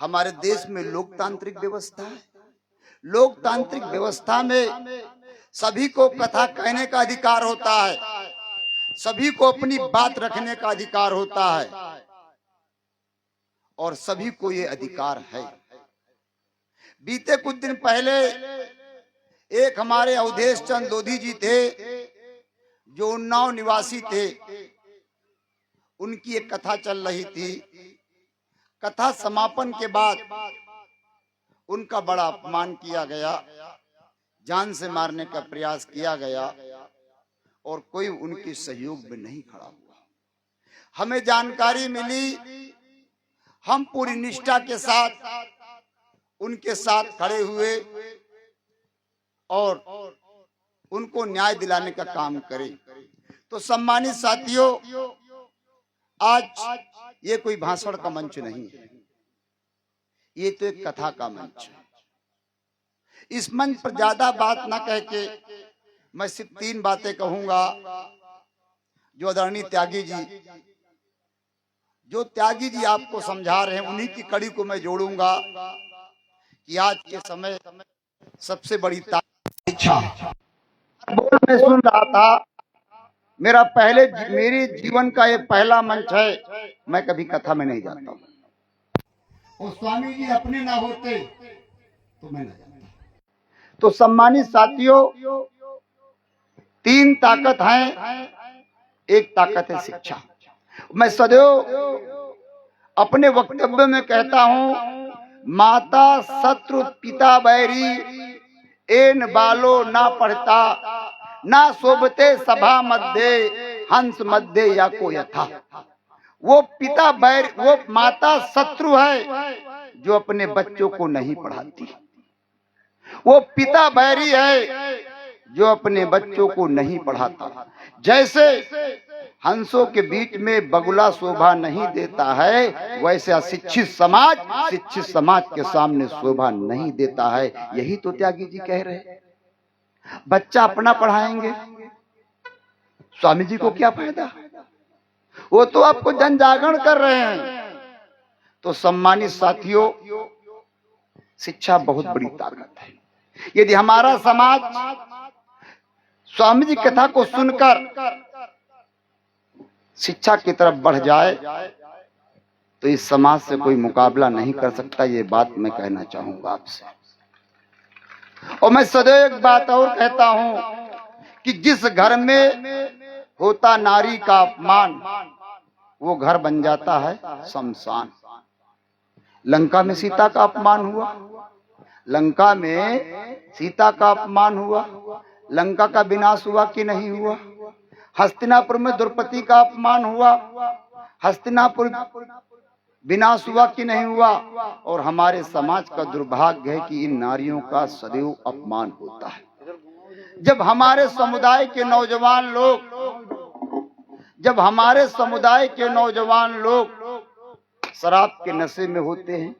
हमारे देश में लोकतांत्रिक व्यवस्था है। लोकतांत्रिक व्यवस्था में सभी को कथा कहने का अधिकार होता है, सभी को अपनी बात रखने का अधिकार होता है और सभी को ये अधिकार है। बीते कुछ दिन पहले एक हमारे अवधेश चंद लोधी जी थे जो उन्नाव निवासी थे, उनकी एक कथा चल रही थी। कथा समापन के बाद उनका बड़ा अपमान किया गया, जान से मारने का प्रयास किया गया और कोई उनके सहयोग में नहीं खड़ा हुआ। हमें जानकारी मिली, हम पूरी निष्ठा के साथ उनके साथ खड़े हुए और उनको न्याय दिलाने का काम करें। तो सम्मानित साथियों, आज ये कोई भाषण का मंच नहीं है, ये तो एक कथा का मंच है। इस मंच पर ज्यादा बात ना कह के मैं सिर्फ 3 बातें कहूंगा जो आदरणीय त्यागी जी आपको समझा रहे हैं, उन्हीं की कड़ी को मैं जोड़ूंगा कि आज के समय सबसे बड़ी इच्छा। बोल मैं सुन रहा था, मेरे जीवन का ये पहला मंच है, मैं कभी कथा में नहीं जाता हूँ और स्वामी जी अपने ना होते तो मैं ना जाता। तो सम्मानित साथियों, 3 ताकत हैं। एक ताकत है शिक्षा। मैं सदैव अपने वक्तव्य में कहता हूं, माता शत्रु पिता बैरी, एन बालो ना पढ़ता, ना शोभते सभा मध्य, हंस मध्य या को यथा। वो पिता बैर, वो माता शत्रु है जो अपने बच्चों को नहीं पढ़ाती। वो पिता बैरी है जो अपने बच्चों को नहीं पढ़ाता। जैसे हंसों के बीच में बगुला शोभा नहीं देता है, वैसे अशिक्षित समाज के सामने शोभा नहीं देता है। यही तो त्यागी जी कह रहे हैं। बच्चा अपना पढ़ाएंगे, स्वामी जी को क्या फायदा? वो तो आपको जन जागरण कर रहे हैं। तो सम्मानित साथियों, शिक्षा बहुत बड़ी ताकत है। यदि हमारा समाज स्वामी जी कथा को सुनकर शिक्षा की तरफ बढ़ जाए तो इस समाज से कोई मुकाबला नहीं कर सकता। ये बात मैं कहना चाहूंगा आपसे। और मैं सदैव एक बात और कहता हूं कि जिस घर में होता नारी का अपमान, वो घर बन जाता है शमशान। लंका में सीता का अपमान हुआ, लंका में सीता का अपमान हुआ, लंका का विनाश हुआ कि नहीं हुआ? हस्तिनापुर में द्रौपदी का अपमान हुआ, हस्तिनापुर विनाश हुआ कि नहीं हुआ? और हमारे समाज का दुर्भाग्य है कि इन नारियों का सदैव अपमान होता है। जब हमारे समुदाय के नौजवान लोग शराब के नशे में होते हैं,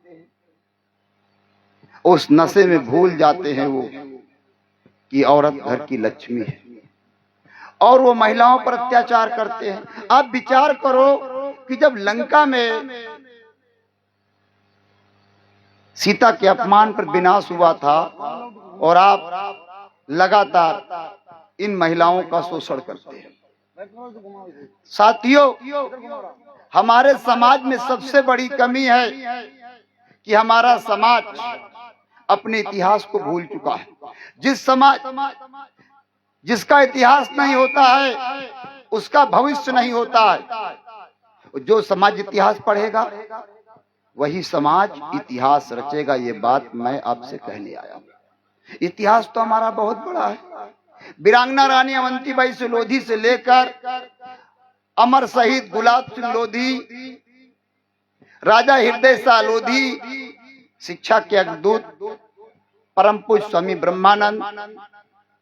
उस नशे में भूल जाते हैं वो कि औरत घर की लक्ष्मी है और वो महिलाओं पर अत्याचार करते हैं। आप विचार करो कि जब लंका में सीता के अपमान पर विनाश हुआ था और आप लगातार इन महिलाओं का शोषण करते हैं। साथियों, हमारे समाज में सबसे बड़ी कमी है कि हमारा समाज अपने इतिहास को भूल चुका है। जिसका इतिहास नहीं होता है उसका भविष्य नहीं होता है। जो समाज इतिहास पढ़ेगा वही समाज इतिहास रचेगा। ये बात मैं आपसे कहने आया हूं। इतिहास तो हमारा बहुत बड़ा है। वीरांगना रानी अवंतीबाई से लोधी से लेकर अमर शहीद गुलाब सिंह लोधी, राजा हृदय शाह लोधी, शिक्षा के अग्रदूत परम पूज्य स्वामी ब्रह्मानंद,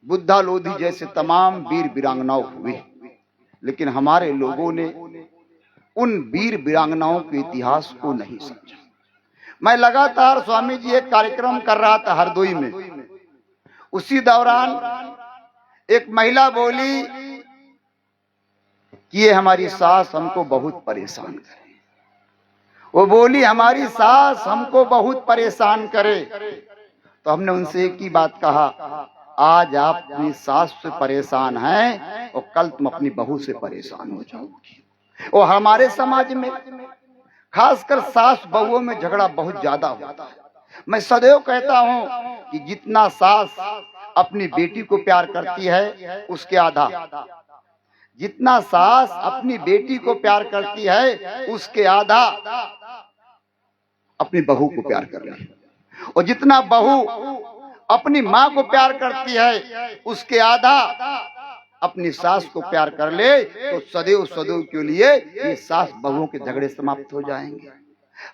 बुद्धा लोधी जैसे तमाम वीर वीरांगनाओं हुए, लेकिन हमारे लोगों ने उन वीर वीरांगनाओं के इतिहास को नहीं समझा। मैं लगातार स्वामी जी एक कार्यक्रम कर रहा था हरदोई में। उसी दौरान एक महिला बोली कि ये हमारी सास हमको बहुत परेशान करे। वो बोली हमारी सास हमको बहुत परेशान करे। तो हमने उनसे एक ही बात कहा, आज आप अपनी सास से परेशान हैं और कल तुम अपनी बहू से परेशान हो जाओगी। और हमारे समाज में खासकर सास बहुओं में झगड़ा बहुत ज्यादा होता है। मैं सदैव कहता हूं कि जितना सास अपनी बेटी को प्यार करती है उसके आधा, जितना सास अपनी बेटी को प्यार करती है उसके आधा अपनी बहू को प्यार कर ले, और जितना बहू अपनी माँ को प्यार करती है उसके आधा अपनी सास को प्यार कर ले, तो सदैव सदैव के लिए ये सास बहुओं के झगड़े समाप्त हो जाएंगे।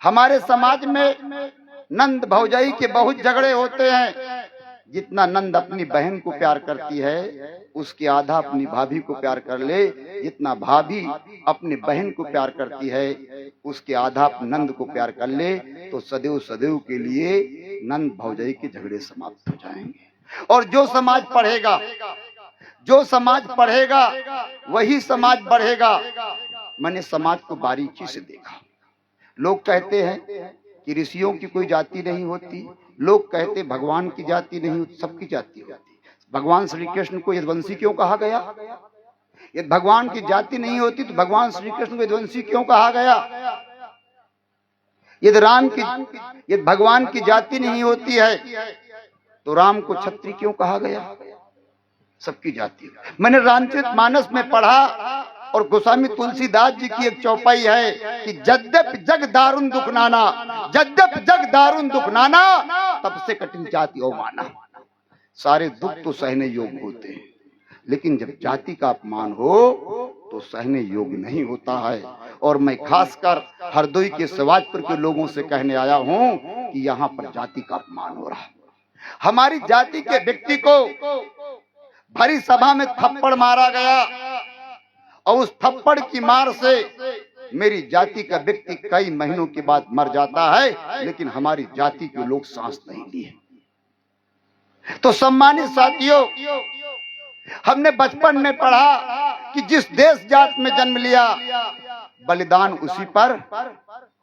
हमारे समाज में नंद भौजाई के बहुत झगड़े होते हैं। जितना नंद अपनी बहन को प्यार करती है उसके आधा अपनी भाभी को प्यार कर ले, जितना भाभी अपनी बहन को प्यार करती है उसके आधा नंद को प्यार कर ले, तो सदैव सदैव के लिए नंद भौजाई के झगड़े समाप्त हो जाएंगे। और जो समाज पढ़ेगा, जो समाज पढ़ेगा वही समाज बढ़ेगा। मैंने समाज को बारीकी से देखा। लोग कहते हैं कि ऋषियों की कोई जाति नहीं होती, लोग कहते भगवान की जाति नहीं होती, सबकी जाति होती। भगवान श्री कृष्ण को यदुवंशी क्यों कहा गया? यदि भगवान की जाति नहीं होती तो भगवान श्री कृष्ण को यदुवंशी क्यों कहा गया? यदि भगवान की जाति नहीं होती है तो राम को क्षत्रिय क्यों कहा गया? सबकी जाति। मैंने रामचरितमानस में पढ़ा और गोस्वामी तुलसीदास जी की एक चौपाई है कि जद्यप जग दारुण दुख नाना, जद्यप जग दारुण दुख नाना, तब से कठिन जाति ओ माना। सारे दुख तो सहने योग्य होते हैं, लेकिन जब जाति का अपमान हो तो सहने योग्य नहीं होता है। और मैं खासकर हरदोई के शिवाजपुर के लोगों से कहने आया हूं कि यहाँ पर जाति का अपमान हो रहा है। हमारी जाति के व्यक्ति को भरी सभा में थप्पड़ मारा गया और उस थप्पड़ की मार से मेरी जाति का व्यक्ति कई महीनों के बाद मर जाता है, लेकिन हमारी जाति के लोग सांस नहीं लिए। तो सम्मानित साथियों, हमने बचपन में पढ़ा कि जिस देश जात में जन्म लिया बलिदान उसी पर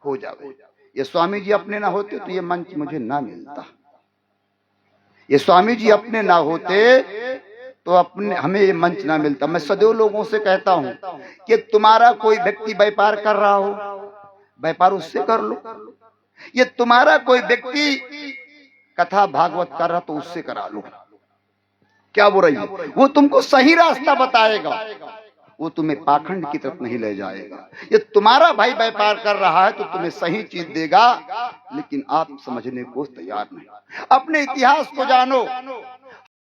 हो जावे। ये स्वामी जी अपने ना होते तो ये मंच मुझे ना मिलता। ये स्वामी जी अपने ना होते तो अपने हमें ये मंच ना मिलता। मैं सदैव लोगों से कहता हूं कि तुम्हारा कोई व्यक्ति व्यापार कर रहा हो, व्यापार उससे कर लो। ये तुम्हारा कोई व्यक्ति कथा भागवत कर रहा तो उससे करा लो। क्या बुराई है? वो तुमको सही रास्ता बताएगा, वो तुम्हें पाखंड की तरफ नहीं ले जाएगा। ये तुम्हारा भाई व्यापार कर रहा है तो तुम्हें सही चीज देगा, लेकिन आप समझने को तैयार नहीं। अपने इतिहास को जानो।